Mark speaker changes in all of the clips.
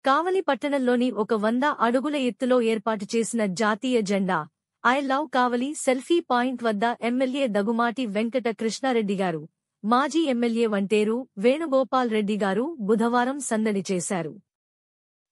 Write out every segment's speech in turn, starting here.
Speaker 1: కావలి పట్టణంలోని ఒక 100 అడుగుల ఎత్తులో ఏర్పాటు చేసిన జాతీయ జెండా I love Kavali selfie point వద్ద ఎమ్మెల్యే దగ్గుమాటి వెంకట కృష్ణారెడ్డి గారు, మాజీ ఎమ్మెల్యే వంటేరు వేణుగోపాల్ రెడ్డి గారు బుధవారం సందడి చేశారు.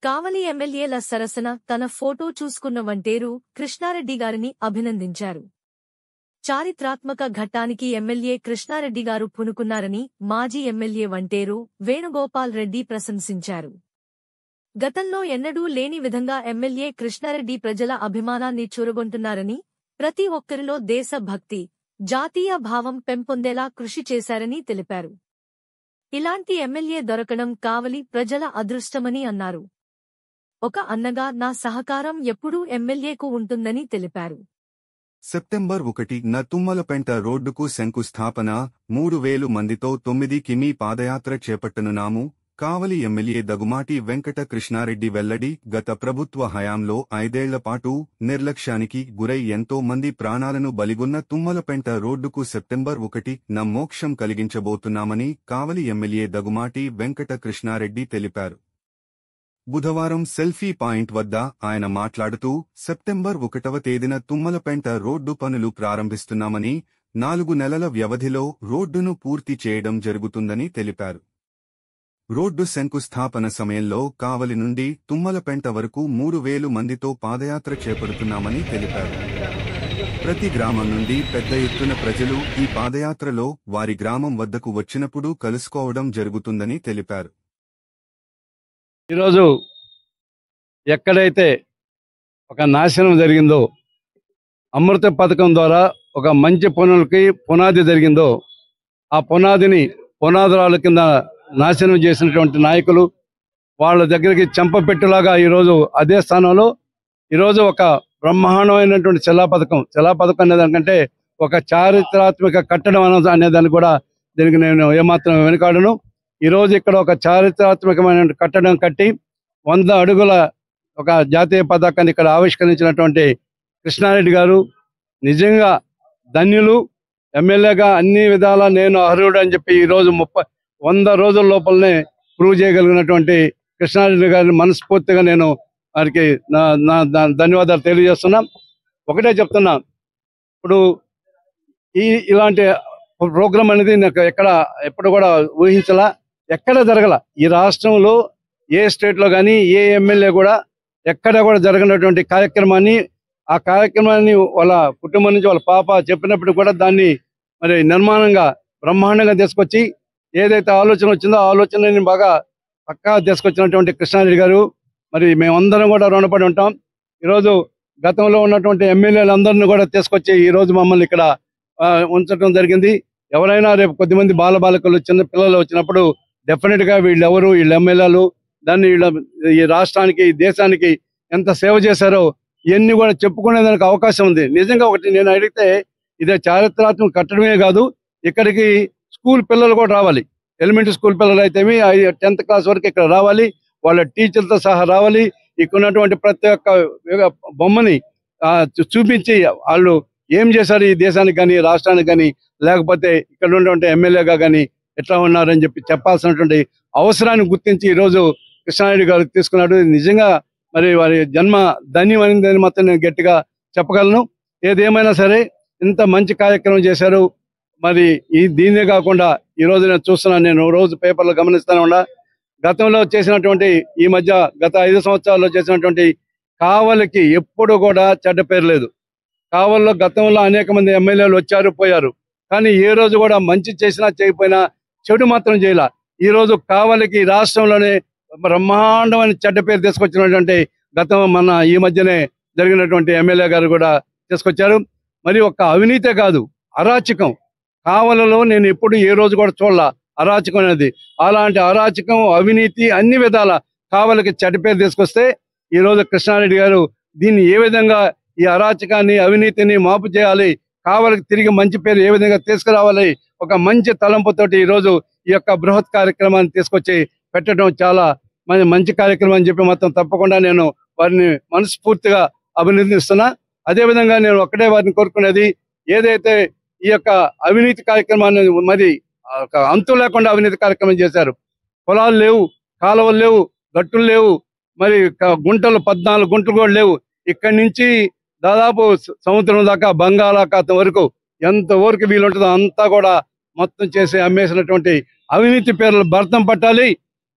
Speaker 1: కావలి ఎమ్మెల్యేల సరసన తన ఫోటో చూసుకున్న వంటేరు కృష్ణారెడ్డి గారిని అభినందించారు. చారిత్రాత్మక ఘట్టానికి ఎమ్మెల్యే కృష్ణారెడ్డి గారు పూనుకున్నారని మాజీ ఎమ్మెల్యే వంటేరు వేణుగోపాల్ రెడ్డి ప్రశంసించారు. గతంలో ఎన్నడూ లేని విధంగా ఎమ్మెల్యే కృష్ణారెడ్డి ప్రజల అభిమానాన్ని చూరగొంటున్నారని, ప్రతి ఒక్కరిలో దేశభక్తి, జాతీయ భావం పెంపొందేలా కృషి చేశారని తెలిపారు. ఇలాంటి ఎమ్మెల్యే దొరకడం కావలి ప్రజల అదృష్టమని అన్నారు. ఒక అన్నగా నా సహకారం ఎప్పుడూ ఎమ్మెల్యేకు ఉంటుందని తెలిపారు.
Speaker 2: సెప్టెంబర్ 1న తుమ్మలపెంట రోడ్డుకు శంకుస్థాపన, 3000 మందితో 9 కిమీ పాదయాత్ర చేపట్టనున్నాము. కావలి ఎమ్మెల్యే దగ్గుమాటి వెంకట కృష్ణారెడ్డి వెల్లడి. గత ప్రభుత్వ హయాంలో 5 ఏళ్లపాటు నిర్లక్ష్యానికి గురై ఎంతో మంది ప్రాణాలను బలిగొన్న తుమ్మలపెంట రోడ్డుకు సెప్టెంబర్ 1న మోక్షం కలిగించబోతున్నామని కావలి ఎమ్మెల్యే దగ్గుమాటి వెంకట కృష్ణారెడ్డి తెలిపారు. బుధవారం సెల్ఫీ పాయింట్ వద్ద ఆయన మాట్లాడుతూ, సెప్టెంబర్ 1వ తేదీన తుమ్మలపెంట రోడ్డు పనులు ప్రారంభిస్తున్నామని, 4 నెలల వ్యవధిలో రోడ్డును పూర్తి చేయడం జరుగుతుందని తెలిపారు. రోడ్డు శంకుస్థాపన సమయంలో కావలి నుండి తుమ్మలపెంట వరకు 3000 మందితో పాదయాత్ర చేపడుతున్నామని తెలిపారు. ప్రతి గ్రామం నుండి పెద్ద ఎత్తున ప్రజలు ఈ పాదయాత్రలో వారి గ్రామం వద్దకు వచ్చినప్పుడు కలుసుకోవడం జరుగుతుందని తెలిపారు.
Speaker 3: ఈరోజు ఎక్కడైతే ఒక నాశనం జరిగిందో, అమృత పథకం ద్వారా ఒక మంచి పనులకి పునాది జరిగిందో, ఆ పునాదురాల కింద నాశనం చేసినటువంటి నాయకులు వాళ్ళ దగ్గరికి చెంపపెట్టులాగా ఈరోజు అదే స్థానంలో ఈరోజు ఒక బ్రహ్మాండమైనటువంటి శిలాపథకం అనేదానికంటే ఒక చారిత్రాత్మక కట్టడం అనేదాన్ని కూడా దీనికి నేను ఏమాత్రం వెనుకాడను. ఈరోజు ఇక్కడ ఒక చారిత్రాత్మకమైన కట్టడం కట్టి 100 అడుగుల ఒక జాతీయ పతాకాన్ని ఇక్కడ ఆవిష్కరించినటువంటి కృష్ణారెడ్డి గారు నిజంగా ధన్యులు. ఎమ్మెల్యేగా అన్ని విధాలా నేను అర్హుడు అని చెప్పి ఈరోజు 100 రోజుల లోపలనే ప్రూవ్ చేయగలిగినటువంటి కృష్ణారెడ్డి గారిని మనస్ఫూర్తిగా నేను వారికి నా ధన్యవాదాలు తెలియజేస్తున్నా. ఒకటే చెప్తున్నా, ఇప్పుడు ఇలాంటి ప్రోగ్రాం అనేది నాకు ఎప్పుడు కూడా ఊహించలా, ఎక్కడ జరగల. ఈ రాష్ట్రంలో ఏ స్టేట్లో కానీ ఏ ఎమ్మెల్యే కూడా ఎక్కడ కూడా జరగనటువంటి ఆ కార్యక్రమాన్ని వాళ్ళ కుటుంబం నుంచి వాళ్ళ పాప చెప్పినప్పుడు కూడా దాన్ని మరి నిర్మాణంగా బ్రహ్మాండంగా తీసుకొచ్చి ఏదైతే ఆలోచన వచ్చిందో ఆ ఆలోచనని బాగా పక్కా తీసుకొచ్చినటువంటి కృష్ణారెడ్డి గారు మరి మేమందరం కూడా రుణపడి ఉంటాం. ఈరోజు గతంలో ఉన్నటువంటి ఎమ్మెల్యేలందరినీ కూడా తీసుకొచ్చి ఈరోజు మమ్మల్ని ఇక్కడ ఉంచడం జరిగింది. ఎవరైనా రేపు కొద్దిమంది బాలబాలికలు చిన్న పిల్లలు వచ్చినప్పుడు డెఫినెట్గా వీళ్ళెవరు, వీళ్ళ ఎమ్మెల్యేలు దాన్ని ఈ రాష్ట్రానికి ఈ దేశానికి ఎంత సేవ చేశారో ఇవన్నీ కూడా చెప్పుకునేదానికి అవకాశం ఉంది. నిజంగా ఒకటి నేను అడిగితే, ఇదే చారిత్రాత్మక కట్టడమే కాదు, ఇక్కడికి స్కూల్ పిల్లలు కూడా రావాలి. ఎలిమెంటరీ స్కూల్ పిల్లలు అయితే 10th క్లాస్ వరకు ఇక్కడ రావాలి, వాళ్ళ టీచర్లతో సహా రావాలి. ఇక్కడ ఉన్నటువంటి ప్రతి ఒక్క బొమ్మని చూపించి వాళ్ళు ఏం చేశారు ఈ దేశానికి కానీ రాష్ట్రానికి కానీ, లేకపోతే ఇక్కడ ఉన్నటువంటి ఎమ్మెల్యేగా కానీ ఎట్లా ఉన్నారని చెప్పి చెప్పాల్సినటువంటి అవసరాన్ని గుర్తించి ఈరోజు కృష్ణారెడ్డి గారు తీసుకున్నాడు. నిజంగా మరి వారి జన్మ ధన్యం అనేది మాత్రం నేను గట్టిగా చెప్పగలను. ఏదేమైనా సరే ఇంత మంచి కార్యక్రమం చేశారు. మరి దీన్నే కాకుండా ఈరోజు నేను చూస్తున్నాను, నేను రోజు పేపర్లో గమనిస్తాను ఉన్నా, గతంలో చేసినటువంటి ఈ మధ్య గత 5 సంవత్సరాల్లో చేసినటువంటి కావలికి ఎప్పుడు కూడా చెడ్డ పేరు లేదు. కావలిలో గతంలో అనేక మంది ఎమ్మెల్యేలు వచ్చారు పోయారు, కానీ ఏ రోజు కూడా మంచి చేసినా చేయకపోయినా చెడు మాత్రం చేయాల. ఈ రోజు కావలికి రాష్ట్రంలోనే బ్రహ్మాండమైన చెడ్డ పేరు తీసుకొచ్చినటువంటి ఈ మధ్యనే జరిగినటువంటి ఎమ్మెల్యే గారు కూడా తీసుకొచ్చారు. మరి ఒక్క అవినీతే కాదు, అరాచకం కావలలో నేను ఎప్పుడు ఏ రోజు కూడా చూడాల అరాచకం అనేది. అలాంటి అరాచకం, అవినీతి అన్ని విధాల కావలికి చెడ్డ పేరు తీసుకొస్తే ఈరోజు కృష్ణారెడ్డి గారు దీన్ని ఏ విధంగా ఈ అరాచకాన్ని అవినీతిని మాపు చేయాలి, కావలికి తిరిగి మంచి పేరు ఏ విధంగా తీసుకురావాలి, ఒక మంచి తలంపుతోటి ఈరోజు ఈ యొక్క బృహత్ కార్యక్రమాన్ని తీసుకొచ్చి పెట్టడం చాలా మంచి కార్యక్రమం అని చెప్పి మాత్రం తప్పకుండా నేను వారిని మనస్ఫూర్తిగా అభినందిస్తున్నా. అదేవిధంగా నేను ఒక్కటే వారిని కోరుకునేది, ఏదైతే ఈ యొక్క అవినీతి కార్యక్రమాన్ని మరి అంతు లేకుండా అవినీతి కార్యక్రమం చేశారు. పొలాలు లేవు, కాలువలు లేవు, గట్టులు లేవు, మరి గుంటలు 14 గుంటలు కూడా లేవు. ఇక్కడి నుంచి దాదాపు సముద్రం దాకా బంగాళాఖాతం వరకు ఎంత వరకు వీలుంటుందో అంతా కూడా మొత్తం చేసి అమ్మేసినటువంటి అవినీతి పేర్లు భర్తం పట్టాలి.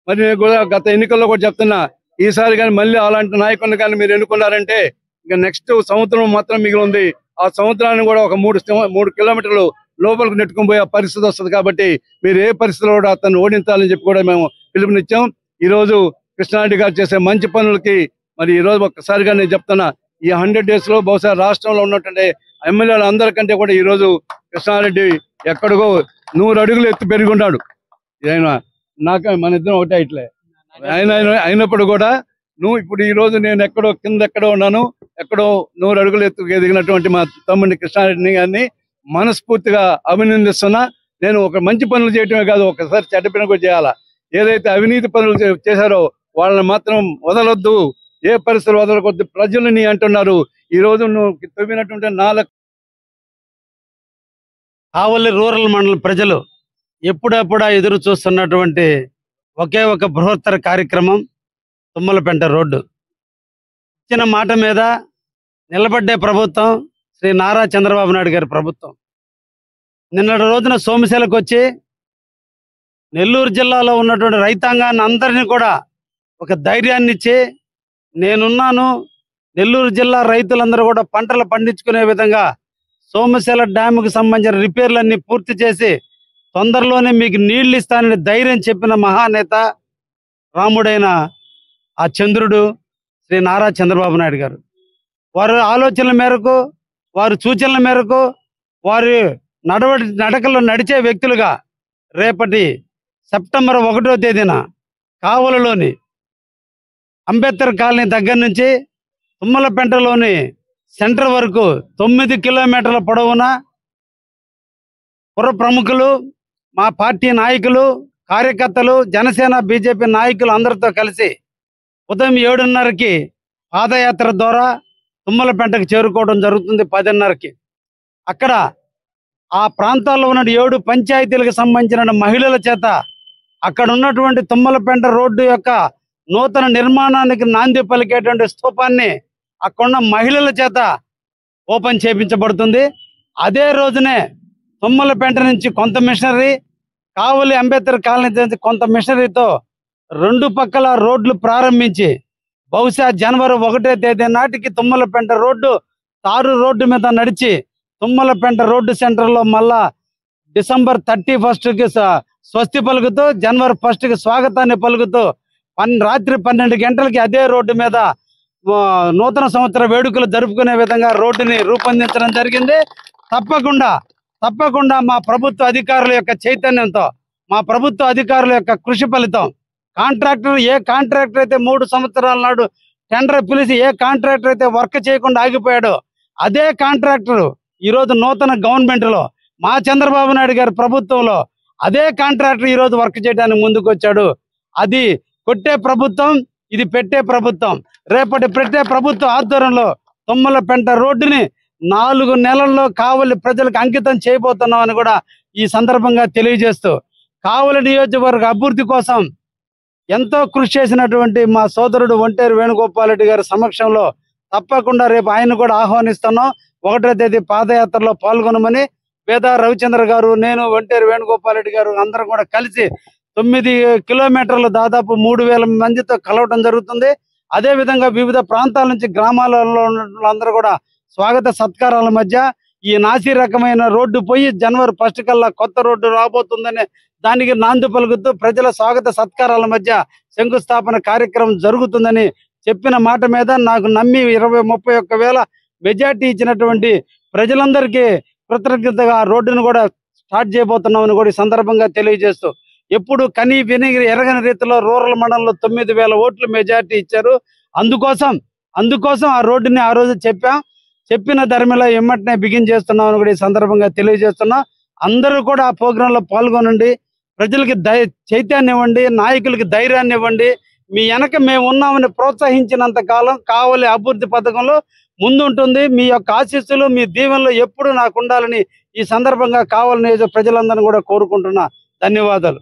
Speaker 3: మరి నేను కూడా గత ఎన్నికల్లో కూడా చెప్తున్నా, ఈసారి కానీ మళ్ళీ అలాంటి నాయకులను కానీ మీరు ఎన్నుకున్నారంటే ఇంకా నెక్స్ట్ సంవత్సరం మాత్రం మిగిలి ఉంది. ఆ సంవత్సరాన్ని కూడా ఒక 3 కిలోమీటర్లు లోపలికి నెట్టుకుని పోయే పరిస్థితి వస్తుంది. కాబట్టి మీరు ఏ పరిస్థితిలో కూడా అతన్ని ఓడించాలని చెప్పి కూడా మేము పిలుపునిచ్చాం. ఈ రోజు కృష్ణారెడ్డి గారు చేసే మంచి పనులకి మరి ఈ రోజు ఒక్కసారిగా నేను చెప్తున్నా, ఈ 100 days లో బహుశా రాష్ట్రంలో ఉన్నటువంటి ఎమ్మెల్యేలు అందరికంటే కూడా ఈ రోజు కృష్ణారెడ్డి ఎక్కడికో 100 అడుగులు ఎత్తు పెరిగి ఉన్నాడు. ఆయన నాకు మన ఇద్దరం ఒకటే ఇట్లే అయినప్పుడు కూడా నువ్వు ఇప్పుడు ఈ రోజు నేను ఎక్కడో ఉన్నాను, ఎక్కడో 100 అడుగులు ఎత్తు ఎదిగినటువంటి మా తమ్ముడిని కృష్ణారెడ్డి గారిని మనస్ఫూర్తిగా అభినందిస్తున్నా. నేను ఒక మంచి పనులు చేయటమే కాదు, ఒకసారి చెడ్డ పని కూడా చేయాలా. ఏదైతే అవినీతి పనులు చేశారో వాళ్ళని మాత్రం వదలొద్దు, ఏ పరిస్థితులు వదలకొద్దు. ప్రజలని అంటున్నారు. ఈ రోజు నువ్వు తవ్వినటువంటి 4
Speaker 4: కావలి రూరల్ మండల ప్రజలు ఎప్పుడెప్పుడా ఎదురు చూస్తున్నటువంటి ఒకే ఒక బృహత్తర కార్యక్రమం తుమ్మలపెంట రోడ్డు. ఇచ్చిన మాట మీద నిలబడ్డే ప్రభుత్వం శ్రీ నారా చంద్రబాబు నాయుడు గారి ప్రభుత్వం. నిన్నటి రోజున సోమశిలకు వచ్చి నెల్లూరు జిల్లాలో ఉన్నటువంటి రైతాంగాన్ని అందరినీ కూడా ఒక ధైర్యాన్ని ఇచ్చి నేనున్నాను, నెల్లూరు జిల్లా రైతులందరూ కూడా పంటలు పండించుకునే విధంగా సోమశిల డ్యాముకు సంబంధించిన రిపేర్లన్నీ పూర్తి చేసి తొందరలోనే మీకు నీళ్లు ఇస్తానని ధైర్యం చెప్పిన మహానేత రాముడైన ఆ చంద్రుడు శ్రీ నారా చంద్రబాబు నాయుడు గారు. వారి ఆలోచనల మేరకు, వారి సూచనల మేరకు, వారి నడకల్లో నడిచే వ్యక్తులుగా రేపటి సెప్టెంబర్ 1వ తేదీన కావలిలోని అంబేద్కర్ కాలనీ దగ్గర నుంచి తుమ్మలపెంటలోని సెంటర్ వరకు 9 కిలోమీటర్ల పొడవున పుర ప్రముఖులు, మా పార్టీ నాయకులు, కార్యకర్తలు, జనసేన బీజేపీ నాయకులు అందరితో కలిసి ఉదయం 7:30కి పాదయాత్ర ద్వారా తుమ్మలపెంటకు చేరుకోవడం జరుగుతుంది. 10:30కి అక్కడ ఆ ప్రాంతాల్లో ఉన్న 7 పంచాయతీలకు సంబంధించిన మహిళల చేత అక్కడ ఉన్నటువంటి తుమ్మలపెంట రోడ్డు యొక్క నూతన నిర్మాణానికి నాంది పలికేటువంటి స్తూపాన్ని అక్కడున్న మహిళల చేత ఓపెన్ చేయించబడుతుంది. అదే రోజునే తుమ్మలపెంట నుంచి కొంత మిషనరీ, కావలి అంబేద్కర్ కాలనీ నుంచి కొంత మిషనరీతో 2 పక్కల రోడ్లు ప్రారంభించి బహుశా జనవరి 1వ తేదీ నాటికి తుమ్మలపెంట రోడ్డు తారు రోడ్డు మీద నడిచి తుమ్మలపెంట రోడ్డు సెంటర్లో మళ్ళా డిసెంబర్ 31కి స్వస్తి పలుకుతూ జనవరి 1కి స్వాగతాన్ని పలుకుతూ రాత్రి 12 గంటలకి అదే రోడ్డు మీద నూతన సంవత్సర వేడుకలు జరుపుకునే విధంగా రోడ్డుని రూపొందించడం జరిగింది. తప్పకుండా మా ప్రభుత్వ అధికారుల యొక్క చైతన్యంతో, మా ప్రభుత్వ అధికారుల యొక్క కృషి ఫలితం ఏ కాంట్రాక్టర్ అయితే 3 సంవత్సరాల నాడు టెండర్ పిలిచి ఏ కాంట్రాక్టర్ అయితే వర్క్ చేయకుండా ఆగిపోయాడో అదే కాంట్రాక్టర్ ఈరోజు నూతన గవర్నమెంట్లో మా చంద్రబాబు నాయుడు గారి ప్రభుత్వంలో అదే కాంట్రాక్టర్ ఈరోజు వర్క్ చేయడానికి ముందుకు వచ్చాడు. అది కొట్టే ప్రభుత్వం, ఇది పెట్టే ప్రభుత్వం. రేపటి పెట్టే ప్రభుత్వ ఆధ్వర్యంలో తుమ్మలపెంట రోడ్డుని 4 నెలల్లో కావలి ప్రజలకు అంకితం చేయబోతున్నామని కూడా ఈ సందర్భంగా తెలియజేస్తూ, కావలి నియోజకవర్గ అభివృద్ధి కోసం ఎంతో కృషి చేసినటువంటి మా సోదరుడు ఒంటేరు వేణుగోపాల్ రెడ్డి గారి సమక్షంలో తప్పకుండా రేపు ఆయన కూడా ఆహ్వానిస్తున్నాం. 1వ తేదీ పాదయాత్రలో పాల్గొనమని వేదా రవిచంద్ర గారు, నేను, ఒంటేరు వేణుగోపాల్ రెడ్డి గారు అందరం కూడా కలిసి 9 కిలోమీటర్లు దాదాపు 3000 మందితో కలవడం జరుగుతుంది. అదే విధంగా వివిధ ప్రాంతాల నుంచి గ్రామాలలో అందరూ కూడా స్వాగత సత్కారాల మధ్య ఈ నాసి రకమైన రోడ్డు పోయి జనవరి 1 కల్లా కొత్త రోడ్డు రాబోతుందని దానికి నాంది పలుకుతూ ప్రజల స్వాగత సత్కారాల మధ్య శంకుస్థాపన కార్యక్రమం జరుగుతుందని చెప్పిన మాట మీద నాకు నమ్మి 20-31 వేల మెజార్టీ ఇచ్చినటువంటి ప్రజలందరికీ కృతజ్ఞతగా రోడ్డును కూడా స్టార్ట్ చేయబోతున్నామని కూడా ఈ సందర్భంగా తెలియజేస్తూ, ఎప్పుడు కనీ విని ఎరగని రీతిలో రూరల్ మండలంలో 9,000 ఓట్లు మెజార్టీ ఇచ్చారు. అందుకోసం ఆ రోడ్డుని ఆ రోజు చెప్పిన ధర్మిలో ఎమ్మటనే బిగిన్ చేస్తున్నామని కూడా ఈ సందర్భంగా తెలియజేస్తున్నాం. అందరూ కూడా ఆ ప్రోగ్రాంలో పాల్గొనండి, ప్రజలకి చైతన్యం ఇవ్వండి, నాయకులకి ధైర్యాన్ని ఇవ్వండి. మీ వెనక మేము ఉన్నామని ప్రోత్సహించినంత కాలం కావలి అభివృద్ధి పథకంలో ముందుంటుంది. మీ యొక్క ఆశీస్సులు, మీ దీవెనలు ఎప్పుడు నాకు ఉండాలని ఈ సందర్భంగా కావలి నియోజక ప్రజలందరినీ కూడా కోరుకుంటున్నా. ధన్యవాదాలు.